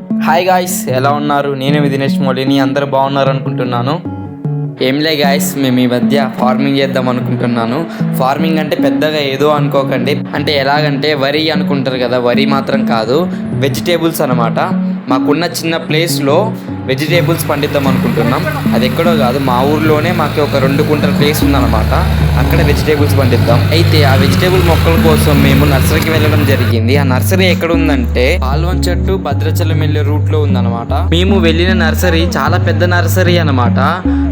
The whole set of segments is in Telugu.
హాయ్ గాయ్స్, ఎలా ఉన్నారు? నేను మీ దినేష్ మోడీని. అందరూ బాగున్నారు అనుకుంటున్నాను. ఏంలే గాయ్స్, మేము ఈ మధ్య ఫార్మింగ్ చేద్దాం అనుకుంటున్నాను. ఫార్మింగ్ అంటే పెద్దగా ఏదో అనుకోకండి. అంటే ఎలాగంటే వరి అనుకుంటారు కదా, వరి మాత్రం కాదు, వెజిటేబుల్స్ అనమాట. మాకున్న చిన్న ప్లేస్లో వెజిటేబుల్స్ పండిద్దాం అనుకుంటున్నాం. అది ఎక్కడో కాదు, మా ఊర్లోనే మాకు ఒక 2 గుంటల ప్లేస్ ఉందన్నమాట. అక్కడ వెజిటేబుల్స్ పండిద్దాం. అయితే ఆ వెజిటేబుల్ మొక్కల కోసం మేము నర్సరీకి వెళ్ళడం జరిగింది. ఆ నర్సరీ ఎక్కడ ఉందంటే పాల్వంచట్టు భద్రాచలం వెళ్ళే రూట్ లో ఉందన్నమాట. మేము వెళ్ళిన నర్సరీ చాలా పెద్ద నర్సరీ అనమాట.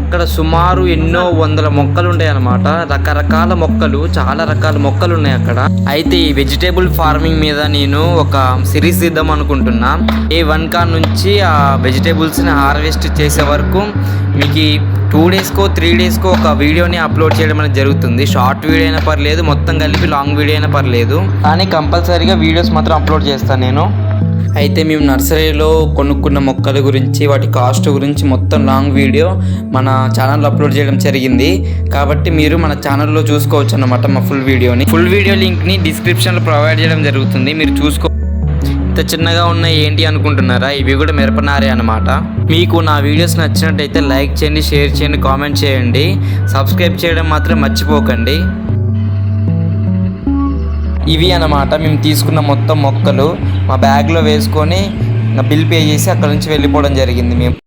అక్కడ సుమారు ఎన్నో వందల మొక్కలు ఉంటాయి అన్నమాట. రకరకాల మొక్కలు, చాలా రకాల మొక్కలు ఉన్నాయి అక్కడ. అయితే ఈ వెజిటేబుల్ ఫార్మింగ్ మీద నేను ఒక సిరీస్ ఇద్దాం అనుకుంటున్నా. A1 నుంచి ఆ వెజిటేబుల్స్ ని హార్వెస్ట్ చేసే వరకు మీకు 2 డేస్కో 3 డేస్కో ఒక వీడియోని అప్లోడ్ చేయడం అనేది జరుగుతుంది. షార్ట్ వీడియో అయినా పర్లేదు, మొత్తం కలిపి లాంగ్ వీడియో అయినా పర్లేదు, కానీ కంపల్సరీగా వీడియోస్ మాత్రం అప్లోడ్ చేస్తాను నేను. అయితే మేము నర్సరీలో కొనుక్కున్న మొక్కల గురించి, వాటి కాస్ట్ గురించి మొత్తం లాంగ్ వీడియో మన ఛానల్లో అప్లోడ్ చేయడం జరిగింది. కాబట్టి మీరు మన ఛానల్లో చూసుకోవచ్చు అన్నమాట మా ఫుల్ వీడియో లింక్ని డిస్క్రిప్షన్లో ప్రొవైడ్ చేయడం జరుగుతుంది. మీరు చూసుకో. ఇంత చిన్నగా ఉన్నాయి ఏంటి అనుకుంటున్నారా? ఇవి కూడా మిరపనారే అనమాట. మీకు నా వీడియోస్ నచ్చినట్టయితే లైక్ చేయండి, షేర్ చేయండి, కామెంట్ చేయండి, సబ్స్క్రైబ్ చేయడం మాత్రం మర్చిపోకండి. ఇవి అన్నమాట మేము తీసుకున్న మొత్తం మొక్కలు. మా బ్యాగ్లో వేసుకొని బిల్ పే చేసి అక్కడ నుంచి వెళ్ళిపోవడం జరిగింది మేము.